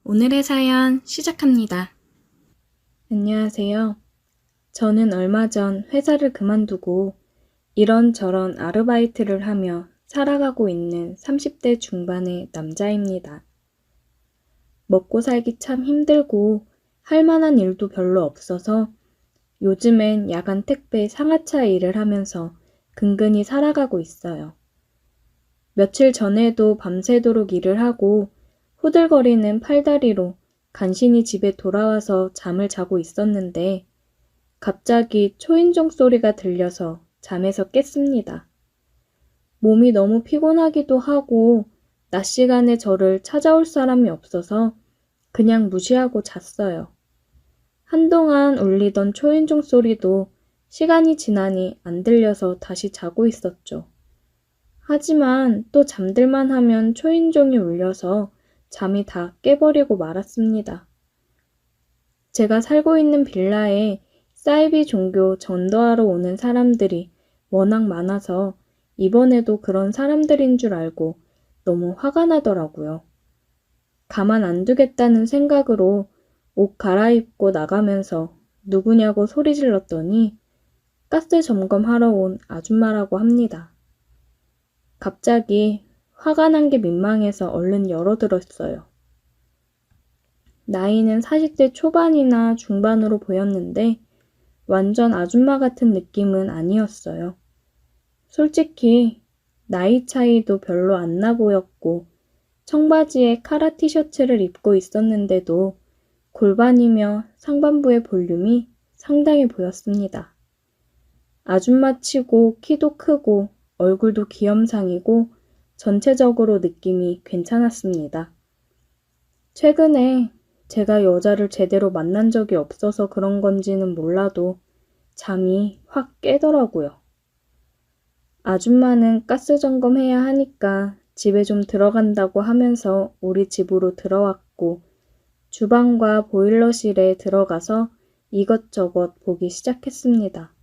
오늘의 사연 시작합니다. 안녕하세요. 저는 얼마 전 회사를 그만두고 이런저런 아르바이트를 하며 살아가고 있는 30대 중반의 남자입니다. 먹고 살기 참 힘들고 할 만한 일도 별로 없어서 요즘엔 야간 택배 상하차 일을 하면서 근근히 살아가고 있어요. 며칠 전에도 밤새도록 일을 하고 후들거리는 팔다리로 간신히 집에 돌아와서 잠을 자고 있었는데 갑자기 초인종 소리가 들려서 잠에서 깼습니다. 몸이 너무 피곤하기도 하고 낮 시간에 저를 찾아올 사람이 없어서 그냥 무시하고 잤어요. 한동안 울리던 초인종 소리도 시간이 지나니 안 들려서 다시 자고 있었죠. 하지만 또 잠들만 하면 초인종이 울려서 잠이 다 깨버리고 말았습니다. 제가 살고 있는 빌라에 사이비 종교 전도하러 오는 사람들이 워낙 많아서 이번에도 그런 사람들인 줄 알고 너무 화가 나더라고요. 가만 안 두겠다는 생각으로 옷 갈아입고 나가면서 누구냐고 소리 질렀더니 가스 점검하러 온 아줌마라고 합니다. 갑자기 화가 난 게 민망해서 얼른 열어들었어요. 나이는 40대 초반이나 중반으로 보였는데 완전 아줌마 같은 느낌은 아니었어요. 솔직히 나이 차이도 별로 안 나 보였고 청바지에 카라 티셔츠를 입고 있었는데도 골반이며 상반부의 볼륨이 상당히 보였습니다. 아줌마치고 키도 크고 얼굴도 귀염상이고 전체적으로 느낌이 괜찮았습니다. 최근에 제가 여자를 제대로 만난 적이 없어서 그런 건지는 몰라도 잠이 확 깨더라고요. 아줌마는 가스 점검해야 하니까 집에 좀 들어간다고 하면서 우리 집으로 들어왔고 주방과 보일러실에 들어가서 이것저것 보기 시작했습니다.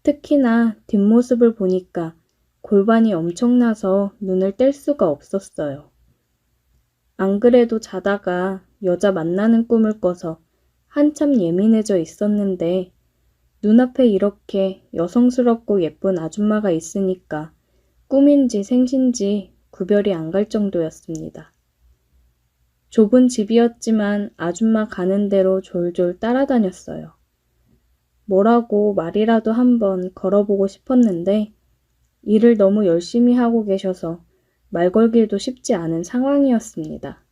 특히나 뒷모습을 보니까 골반이 엄청나서 눈을 뗄 수가 없었어요. 안 그래도 자다가 여자 만나는 꿈을 꿔서 한참 예민해져 있었는데 눈앞에 이렇게 여성스럽고 예쁜 아줌마가 있으니까 꿈인지 생신지 구별이 안 갈 정도였습니다. 좁은 집이었지만 아줌마 가는 대로 졸졸 따라다녔어요. 뭐라고 말이라도 한번 걸어보고 싶었는데 일을 너무 열심히 하고 계셔서 말 걸기도 쉽지 않은 상황이었습니다.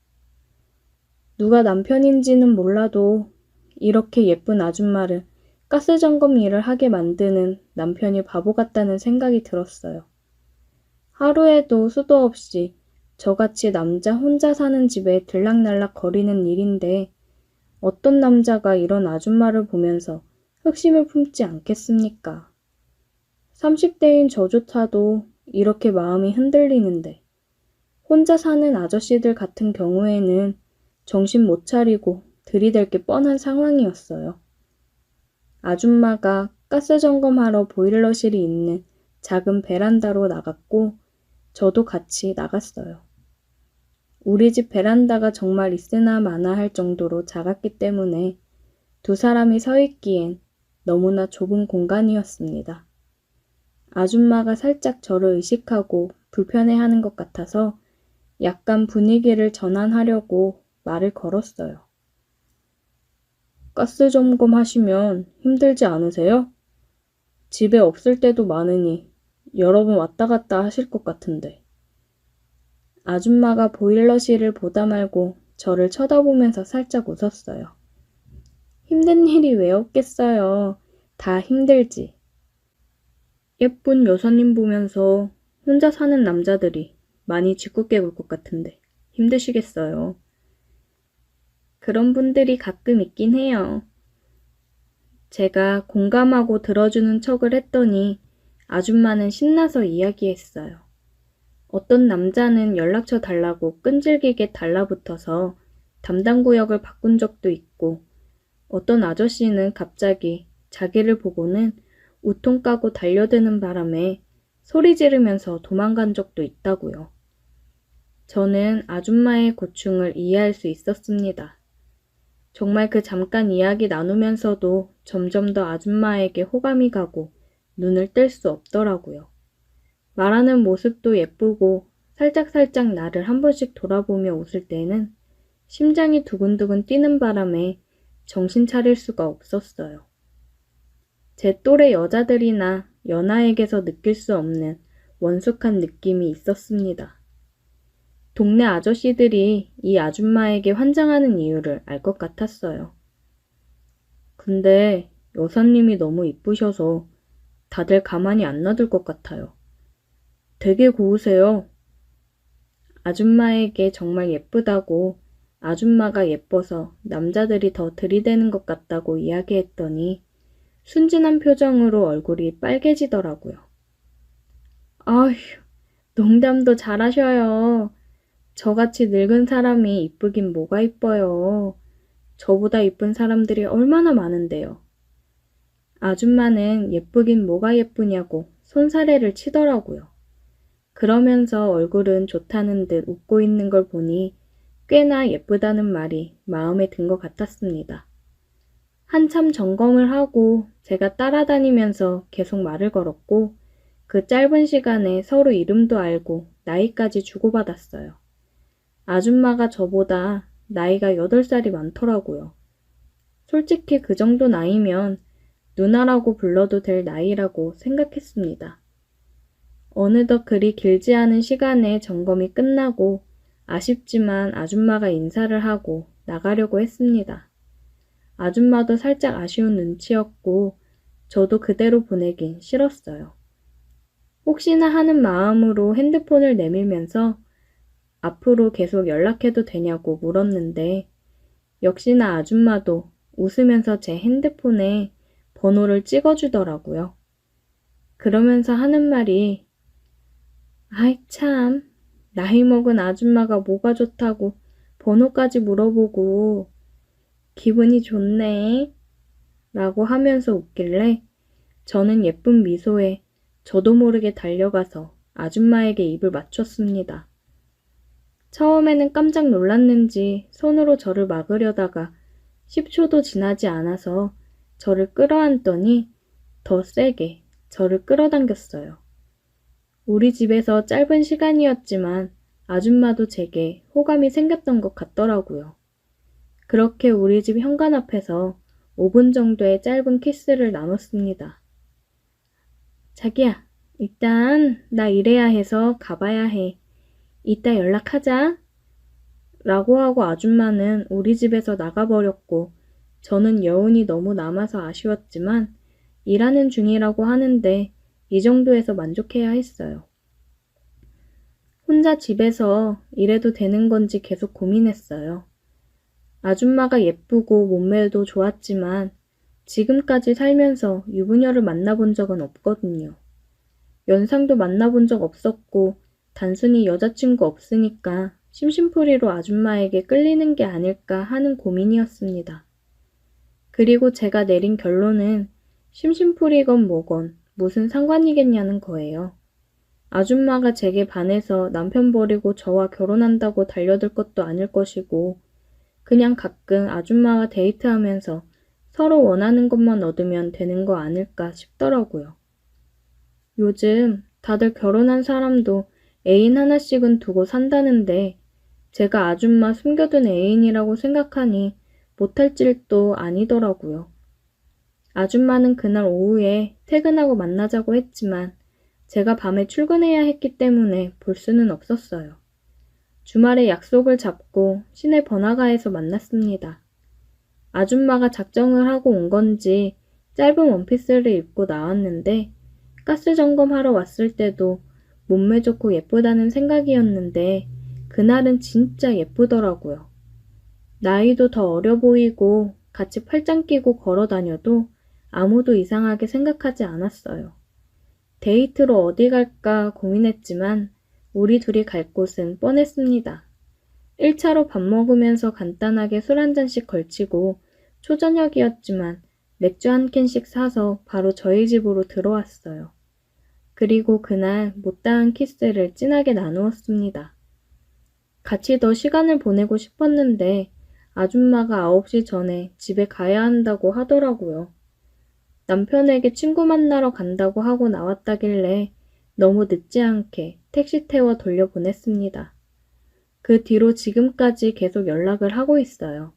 누가 남편인지는 몰라도 이렇게 예쁜 아줌마를 가스 점검 일을 하게 만드는 남편이 바보 같다는 생각이 들었어요. 하루에도 수도 없이 저같이 남자 혼자 사는 집에 들락날락 거리는 일인데 어떤 남자가 이런 아줌마를 보면서 흑심을 품지 않겠습니까? 30대인 저조차도 이렇게 마음이 흔들리는데 혼자 사는 아저씨들 같은 경우에는 정신 못 차리고 들이댈 게 뻔한 상황이었어요. 아줌마가 가스 점검하러 보일러실이 있는 작은 베란다로 나갔고 저도 같이 나갔어요. 우리 집 베란다가 정말 있으나 마나 할 정도로 작았기 때문에 두 사람이 서 있기엔 너무나 좁은 공간이었습니다. 아줌마가 살짝 저를 의식하고 불편해하는 것 같아서 약간 분위기를 전환하려고 말을 걸었어요. 가스 점검하시면 힘들지 않으세요? 집에 없을 때도 많으니 여러 번 왔다 갔다 하실 것 같은데. 아줌마가 보일러실을 보다 말고 저를 쳐다보면서 살짝 웃었어요. 힘든 일이 왜 없겠어요. 다 힘들지. 예쁜 여사님 보면서 혼자 사는 남자들이 많이 짓궂게 굴 것 같은데 힘드시겠어요. 그런 분들이 가끔 있긴 해요. 제가 공감하고 들어주는 척을 했더니 아줌마는 신나서 이야기했어요. 어떤 남자는 연락처 달라고 끈질기게 달라붙어서 담당 구역을 바꾼 적도 있고 어떤 아저씨는 갑자기 자기를 보고는 우통 까고 달려드는 바람에 소리 지르면서 도망간 적도 있다고요. 저는 아줌마의 고충을 이해할 수 있었습니다. 정말 그 잠깐 이야기 나누면서도 점점 더 아줌마에게 호감이 가고 눈을 뗄 수 없더라고요. 말하는 모습도 예쁘고 살짝살짝 나를 한 번씩 돌아보며 웃을 때는 심장이 두근두근 뛰는 바람에 정신 차릴 수가 없었어요. 제 또래 여자들이나 연하에게서 느낄 수 없는 원숙한 느낌이 있었습니다. 동네 아저씨들이 이 아줌마에게 환장하는 이유를 알 것 같았어요. 근데 여사님이 너무 이쁘셔서 다들 가만히 안 놔둘 것 같아요. 되게 고우세요. 아줌마에게 정말 예쁘다고 아줌마가 예뻐서 남자들이 더 들이대는 것 같다고 이야기했더니 순진한 표정으로 얼굴이 빨개지더라고요. 아휴, 농담도 잘하셔요. 저같이 늙은 사람이 이쁘긴 뭐가 이뻐요. 저보다 이쁜 사람들이 얼마나 많은데요. 아줌마는 예쁘긴 뭐가 예쁘냐고 손사래를 치더라고요. 그러면서 얼굴은 좋다는 듯 웃고 있는 걸 보니 꽤나 예쁘다는 말이 마음에 든 것 같았습니다. 한참 점검을 하고 제가 따라다니면서 계속 말을 걸었고 그 짧은 시간에 서로 이름도 알고 나이까지 주고받았어요. 아줌마가 저보다 나이가 8살이 많더라고요. 솔직히 그 정도 나이면 누나라고 불러도 될 나이라고 생각했습니다. 어느덧 그리 길지 않은 시간에 점검이 끝나고 아쉽지만 아줌마가 인사를 하고 나가려고 했습니다. 아줌마도 살짝 아쉬운 눈치였고 저도 그대로 보내긴 싫었어요. 혹시나 하는 마음으로 핸드폰을 내밀면서 앞으로 계속 연락해도 되냐고 물었는데 역시나 아줌마도 웃으면서 제 핸드폰에 번호를 찍어주더라고요. 그러면서 하는 말이 아이 참, 나이 먹은 아줌마가 뭐가 좋다고 번호까지 물어보고 기분이 좋네 라고 하면서 웃길래 저는 예쁜 미소에 저도 모르게 달려가서 아줌마에게 입을 맞췄습니다. 처음에는 깜짝 놀랐는지 손으로 저를 막으려다가 10초도 지나지 않아서 저를 끌어안더니 더 세게 저를 끌어당겼어요. 우리 집에서 짧은 시간이었지만 아줌마도 제게 호감이 생겼던 것 같더라고요. 그렇게 우리 집 현관 앞에서 5분 정도의 짧은 키스를 나눴습니다. 자기야, 일단 나 일해야 해서 가봐야 해. 이따 연락하자. 라고 하고 아줌마는 우리 집에서 나가버렸고 저는 여운이 너무 남아서 아쉬웠지만 일하는 중이라고 하는데 이 정도에서 만족해야 했어요. 혼자 집에서 일해도 되는 건지 계속 고민했어요. 아줌마가 예쁘고 몸매도 좋았지만 지금까지 살면서 유부녀를 만나본 적은 없거든요. 연상도 만나본 적 없었고 단순히 여자친구 없으니까 심심풀이로 아줌마에게 끌리는 게 아닐까 하는 고민이었습니다. 그리고 제가 내린 결론은 심심풀이건 뭐건 무슨 상관이겠냐는 거예요. 아줌마가 제게 반해서 남편 버리고 저와 결혼한다고 달려들 것도 아닐 것이고 그냥 가끔 아줌마와 데이트하면서 서로 원하는 것만 얻으면 되는 거 아닐까 싶더라고요. 요즘 다들 결혼한 사람도 애인 하나씩은 두고 산다는데 제가 아줌마 숨겨둔 애인이라고 생각하니 못할 질도 아니더라고요. 아줌마는 그날 오후에 퇴근하고 만나자고 했지만 제가 밤에 출근해야 했기 때문에 볼 수는 없었어요. 주말에 약속을 잡고 시내 번화가에서 만났습니다. 아줌마가 작정을 하고 온 건지 짧은 원피스를 입고 나왔는데 가스 점검하러 왔을 때도 몸매 좋고 예쁘다는 생각이었는데 그날은 진짜 예쁘더라고요. 나이도 더 어려 보이고 같이 팔짱 끼고 걸어 다녀도 아무도 이상하게 생각하지 않았어요. 데이트로 어디 갈까 고민했지만 우리 둘이 갈 곳은 뻔했습니다. 1차로 밥 먹으면서 간단하게 술 한 잔씩 걸치고 초저녁이었지만 맥주 한 캔씩 사서 바로 저희 집으로 들어왔어요. 그리고 그날 못다한 키스를 진하게 나누었습니다. 같이 더 시간을 보내고 싶었는데 아줌마가 9시 전에 집에 가야 한다고 하더라고요. 남편에게 친구 만나러 간다고 하고 나왔다길래 너무 늦지 않게 택시 태워 돌려보냈습니다. 그 뒤로 지금까지 계속 연락을 하고 있어요.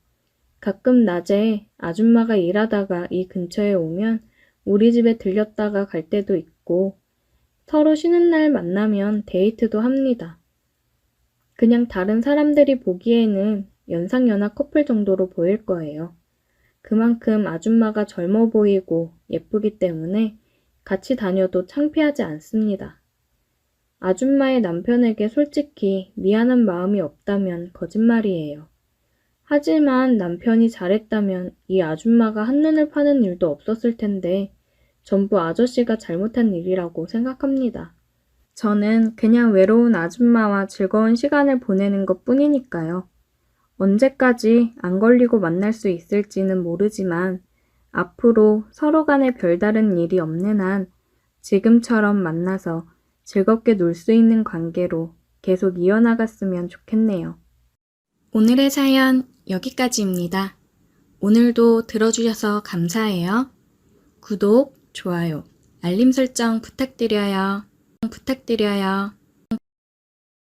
가끔 낮에 아줌마가 일하다가 이 근처에 오면 우리 집에 들렸다가 갈 때도 있고 서로 쉬는 날 만나면 데이트도 합니다. 그냥 다른 사람들이 보기에는 연상연하 커플 정도로 보일 거예요. 그만큼 아줌마가 젊어 보이고 예쁘기 때문에 같이 다녀도 창피하지 않습니다. 아줌마의 남편에게 솔직히 미안한 마음이 없다면 거짓말이에요. 하지만 남편이 잘했다면 이 아줌마가 한눈을 파는 일도 없었을 텐데 전부 아저씨가 잘못한 일이라고 생각합니다. 저는 그냥 외로운 아줌마와 즐거운 시간을 보내는 것 뿐이니까요. 언제까지 안 걸리고 만날 수 있을지는 모르지만 앞으로 서로 간에 별다른 일이 없는 한 지금처럼 만나서 즐겁게 놀 수 있는 관계로 계속 이어나갔으면 좋겠네요. 오늘의 사연 여기까지입니다. 오늘도 들어주셔서 감사해요. 구독, 좋아요, 알림 설정 부탁드려요.